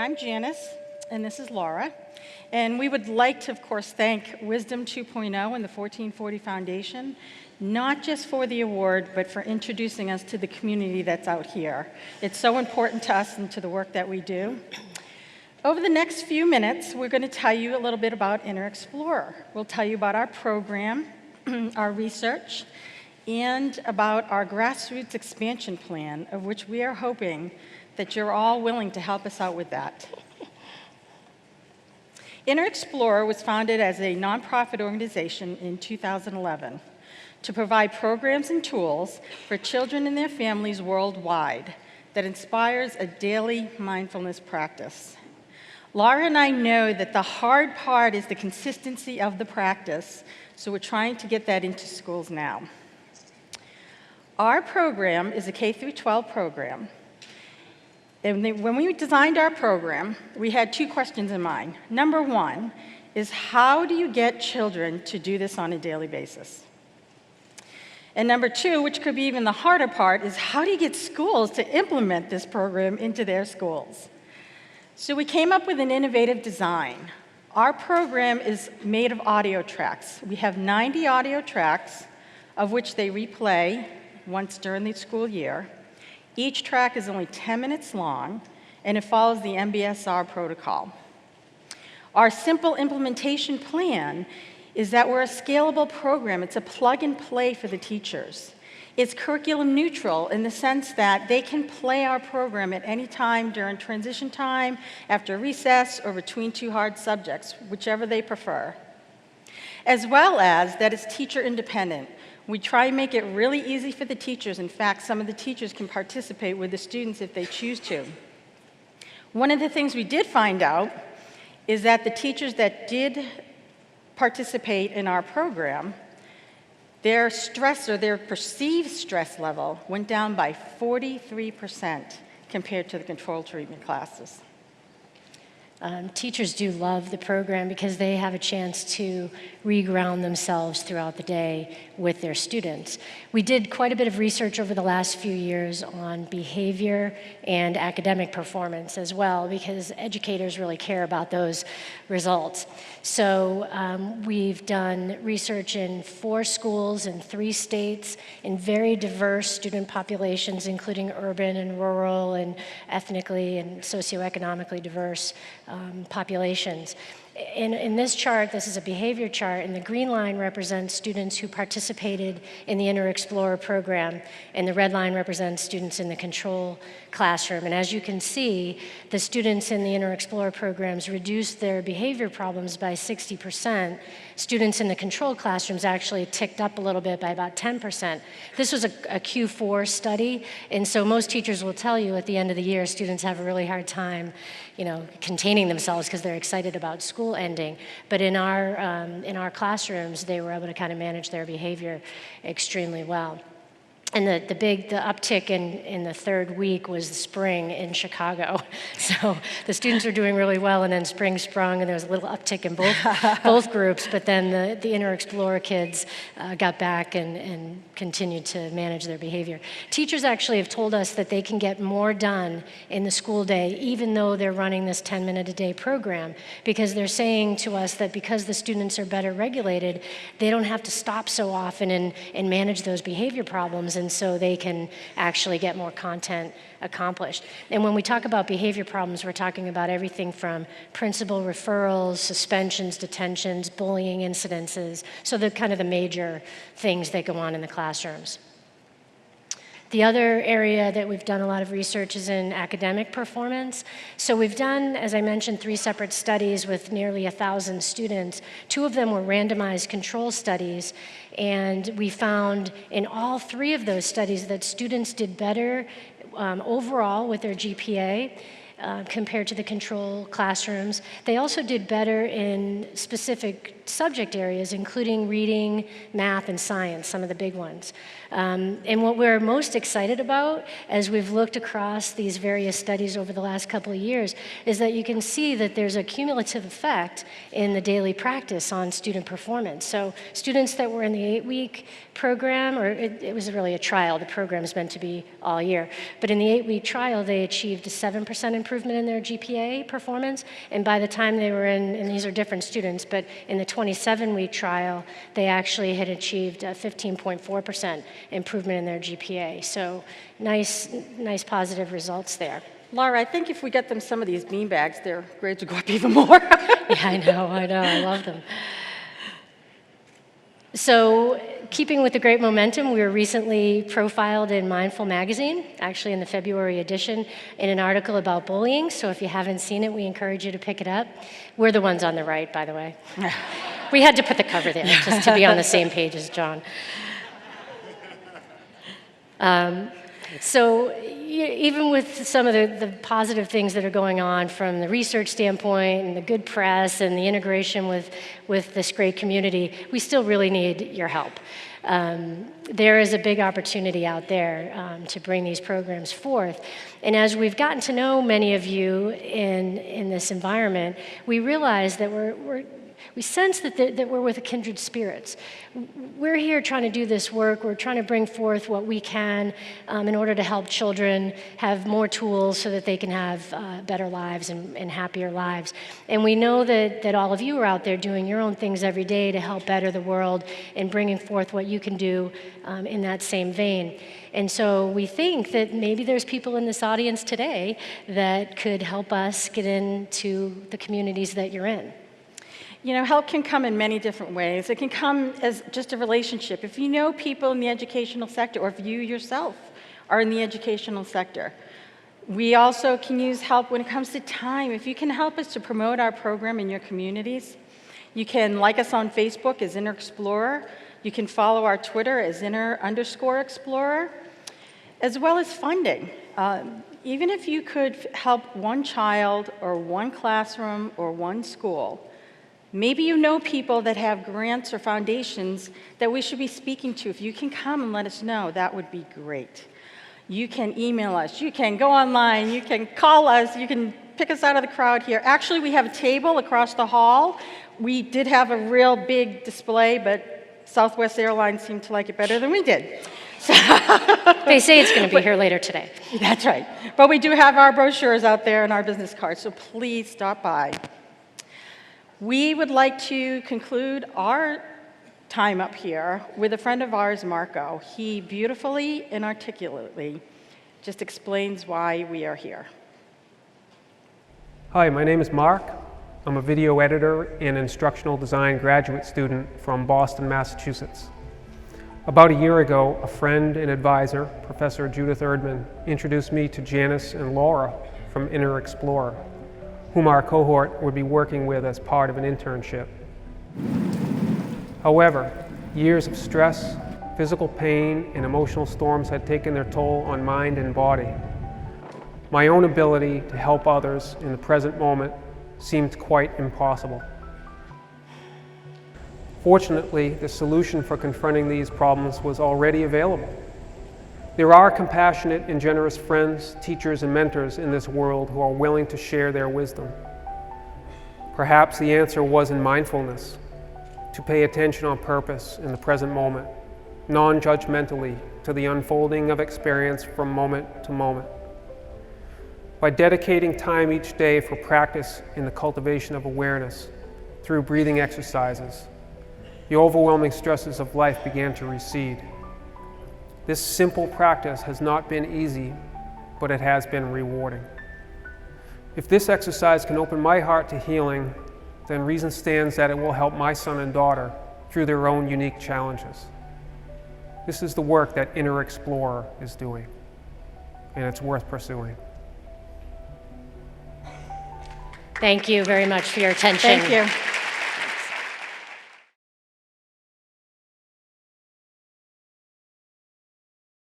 I'm Janice, and this is Laura. And we would like to, of course, thank Wisdom 2.0 and the 1440 Foundation, not just for the award, but for introducing us to the community that's out here. It's so important to us and to the work that we do. Over the next few minutes, we're going to tell you a little bit about InterExplorer. We'll tell you about our program, our research, and about our grassroots expansion plan, of which we are hoping that you're all willing to help us out with that. InterExplorer was founded as a nonprofit organization in 2011 to provide programs and tools for children and their families worldwide that inspires a daily mindfulness practice. Laura and I know that the hard part is the consistency of the practice, so we're trying to get that into schools now. Our program is a K-12 program. And when we designed our program, we had two questions in mind. Number one is, how do you get children to do this on a daily basis? And number two, which could be even the harder part, is how do you get schools to implement this program into their schools? So we came up with an innovative design. Our program is made of audio tracks. We have 90 audio tracks, of which they replay once during the school year. Each track is only 10 minutes long, and it follows the MBSR protocol. Our simple implementation plan is that we're a scalable program. It's a plug and play for the teachers. It's curriculum neutral in the sense that they can play our program at any time during transition time, after recess, or between two hard subjects, whichever they prefer. As well as that it's teacher independent. We try and make it really easy for the teachers. In fact, some of the teachers can participate with the students if they choose to. One of the things we did find out is that the teachers that did participate in our program, their stress or their perceived stress level went down by 43% compared to the control treatment classes. Teachers do love the program because they have a chance to reground themselves throughout the day with their students. We did quite a bit of research over the last few years on behavior and academic performance as well, because educators really care about those results. So we've done research in 4 schools in 3 states in very diverse student populations, including urban and rural and ethnically and socioeconomically diverse populations. In this chart, this is a behavior chart, and the green line represents students who participated in the InterExplorer program, and the red line represents students in the control classroom. And as you can see, the students in the InterExplorer programs reduced their behavior problems by 60%. Students in the control classrooms actually ticked up a little bit by about 10%. This was a Q4 study, and so most teachers will tell you at the end of the year, students have a really hard time, containing themselves because they're excited about school ending. But in our classrooms, they were able to kind of manage their behavior extremely well. And the uptick in the 3rd week was the spring in Chicago. So the students were doing really well, and then spring sprung, and there was a little uptick in both groups. But then the InterExplorer kids got back and continued to manage their behavior. Teachers actually have told us that they can get more done in the school day, even though they're running this 10-minute-a-day program, because they're saying to us that because the students are better regulated, they don't have to stop so often and manage those behavior problems, and so they can actually get more content accomplished. And when we talk about behavior problems, we're talking about everything from principal referrals, suspensions, detentions, bullying incidences, so the kind of the major things that go on in the classrooms. The other area that we've done a lot of research is in academic performance. So we've done, as I mentioned, 3 separate studies with nearly 1,000 students. 2 of them were randomized control studies, and we found in all 3 of those studies that students did better overall with their GPA compared to the control classrooms. They also did better in specific subject areas, including reading, math, and science, some of the big ones. And what we're most excited about as we've looked across these various studies over the last couple of years is that you can see that there's a cumulative effect in the daily practice on student performance. So students that were in the 8-week program, or it was really a trial, the program's meant to be all year, but in the 8-week trial, they achieved a 7% improvement in their GPA performance, and by the time they were in, and these are different students, but in the 27-week trial, they actually had achieved a 15.4% improvement in their GPA. So nice positive results there. Laura, I think if we get them some of these beanbags, their grades will go up even more. Yeah, I know, I love them. So, keeping with the great momentum, we were recently profiled in Mindful Magazine, actually in the February edition, in an article about bullying. So if you haven't seen it, we encourage you to pick it up. We're the ones on the right, by the way. We had to put the cover there just to be on the same page as John. So even with some of the positive things that are going on from the research standpoint and the good press and the integration with this great community, we still really need your help. There is a big opportunity out there to bring these programs forth. And as we've gotten to know many of you in this environment, we realize that we sense that we're with kindred spirits. We're here trying to do this work. We're trying to bring forth what we can in order to help children have more tools so that they can have better lives and happier lives. And we know that all of you are out there doing your own things every day to help better the world and bringing forth what you can do in that same vein. And so we think that maybe there's people in this audience today that could help us get into the communities that you're in. You know, help can come in many different ways. It can come as just a relationship. If you know people in the educational sector, or if you yourself are in the educational sector. We also can use help when it comes to time. If you can help us to promote our program in your communities, you can like us on Facebook as Inner Explorer. You can follow our Twitter as Inner_Explorer, as well as funding. Even if you could help one child or one classroom or one school, maybe you know people that have grants or foundations that we should be speaking to. If you can come and let us know, that would be great. You can email us, you can go online, you can call us, you can pick us out of the crowd here. Actually, we have a table across the hall. We did have a real big display, but Southwest Airlines seemed to like it better than we did. So they say it's going to be here later today. That's right. But we do have our brochures out there and our business cards, so please stop by. We would like to conclude our time up here with a friend of ours, Marco. He beautifully and articulately just explains why we are here. Hi, my name is Mark. I'm a video editor and instructional design graduate student from Boston, Massachusetts. About a year ago, a friend and advisor, Professor Judith Erdman, introduced me to Janice and Laura from Inner Explorer, whom our cohort would be working with as part of an internship. However, years of stress, physical pain, and emotional storms had taken their toll on mind and body. My own ability to help others in the present moment seemed quite impossible. Fortunately, the solution for confronting these problems was already available. There are compassionate and generous friends, teachers, and mentors in this world who are willing to share their wisdom. Perhaps the answer was in mindfulness, to pay attention on purpose in the present moment, non-judgmentally to the unfolding of experience from moment to moment. By dedicating time each day for practice in the cultivation of awareness through breathing exercises, the overwhelming stresses of life began to recede. This simple practice has not been easy, but it has been rewarding. If this exercise can open my heart to healing, then reason stands that it will help my son and daughter through their own unique challenges. This is the work that Inner Explorer is doing, and it's worth pursuing. Thank you very much for your attention. Thank you.